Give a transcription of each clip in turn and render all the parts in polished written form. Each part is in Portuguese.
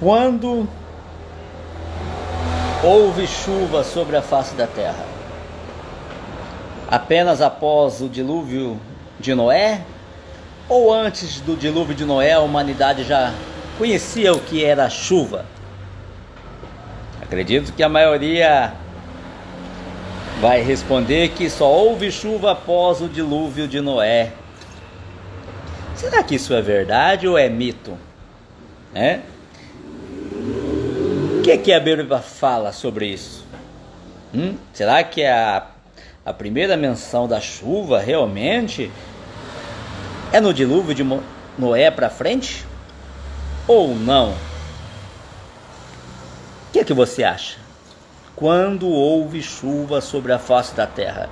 Quando houve chuva sobre a face da terra? Apenas após o dilúvio de Noé? Ou antes do dilúvio de Noé a humanidade já conhecia o que era chuva? Acredito que a maioria vai responder que só houve chuva após o dilúvio de Noé. Será que isso é verdade ou é mito? O que a Bíblia fala sobre isso? Será que a primeira menção da chuva realmente é no dilúvio de Noé para frente? Ou não? O que você acha? Quando houve chuva sobre a face da terra?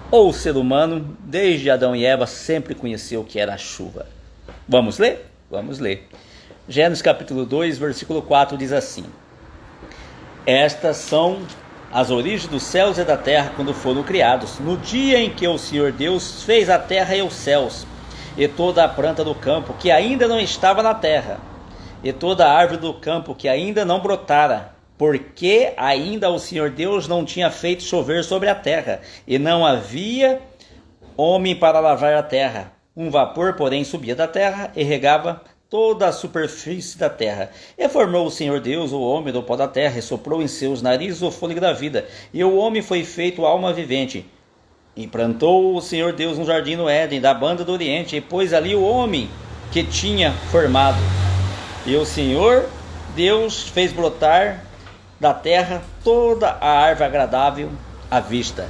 Ou o ser humano, desde Adão e Eva, sempre conheceu o que era a chuva? Vamos ler? Vamos ler. Gênesis capítulo 2, versículo 4 diz assim: Estas são as origens dos céus e da terra quando foram criados, no dia em que o Senhor Deus fez a terra e os céus, e toda a planta do campo que ainda não estava na terra, e toda a árvore do campo que ainda não brotara, porque ainda o Senhor Deus não tinha feito chover sobre a terra, e não havia homem para lavrar a terra. Um vapor, porém, subia da terra e regava toda a superfície da terra. E formou o Senhor Deus o homem do pó da terra, e soprou em seus narizes o fôlego da vida, e o homem foi feito alma vivente. E plantou o Senhor Deus um jardim no Éden, da banda do Oriente, e pôs ali o homem que tinha formado. E o Senhor Deus fez brotar da terra toda a árvore agradável à vista.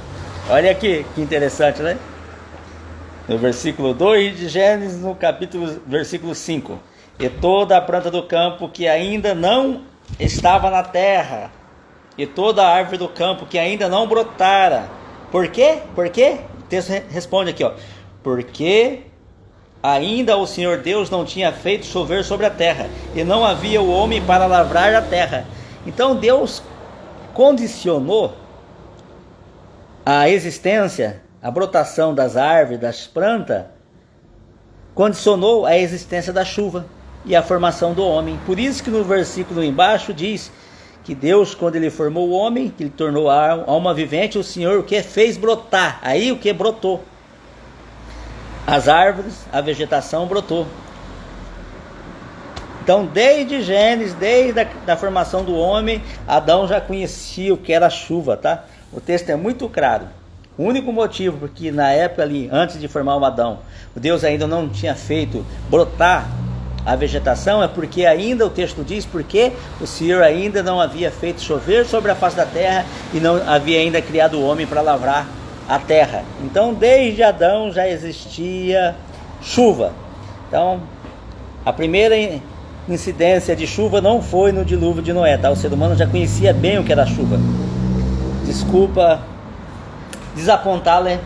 Olha aqui, que interessante, né? No versículo 2 de Gênesis, no capítulo, versículo 5. E toda a planta do campo que ainda não estava na terra, e toda a árvore do campo que ainda não brotara. Por quê? Por quê? O texto responde aqui, ó. Porque ainda o Senhor Deus não tinha feito chover sobre a terra, e não havia o homem para lavrar a terra. Então Deus condicionou a existência, a brotação das árvores, das plantas, condicionou a existência da chuva e a formação do homem. Por isso que no versículo embaixo diz que Deus, quando ele formou o homem, que ele tornou a alma vivente, o Senhor o que fez brotar. Aí o que brotou? As árvores, a vegetação brotou. Então, desde Gênesis, desde a formação do homem, Adão já conhecia o que era chuva, tá? O texto é muito claro. O único motivo porque na época ali, antes de formar o Adão, o Deus ainda não tinha feito brotar a vegetação, é porque ainda o texto diz, porque o Senhor ainda não havia feito chover sobre a face da terra e não havia ainda criado o homem para lavrar a terra. Então, desde Adão já existia chuva. Então, a primeira incidência de chuva não foi no dilúvio de Noé, tá? O ser humano já conhecia bem o que era chuva. Desculpa desapontar, né?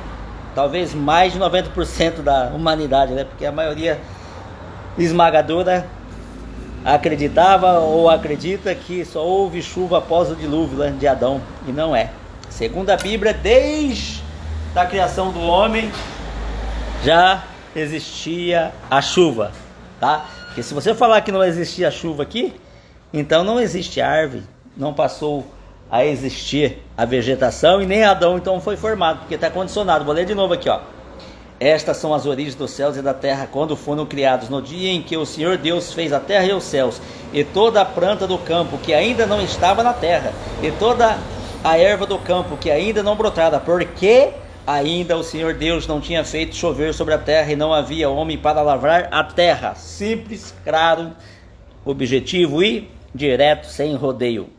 Talvez mais de 90% da humanidade, né? Porque a maioria esmagadora acreditava ou acredita que só houve chuva após o dilúvio, né, de Adão, e não é. Segundo a Bíblia, desde a criação do homem já existia a chuva, tá? Porque se você falar que não existia chuva aqui, então não existe árvore, não passou a existir a vegetação e nem Adão então foi formado, porque está condicionado. Vou ler de novo aqui, ó. Estas são as origens dos céus e da terra quando foram criados, no dia em que o Senhor Deus fez a terra e os céus, e toda a planta do campo que ainda não estava na terra, e toda a erva do campo que ainda não brotara, porque ainda o Senhor Deus não tinha feito chover sobre a terra, e não havia homem para lavrar a terra. Simples, claro, objetivo e direto, sem rodeio.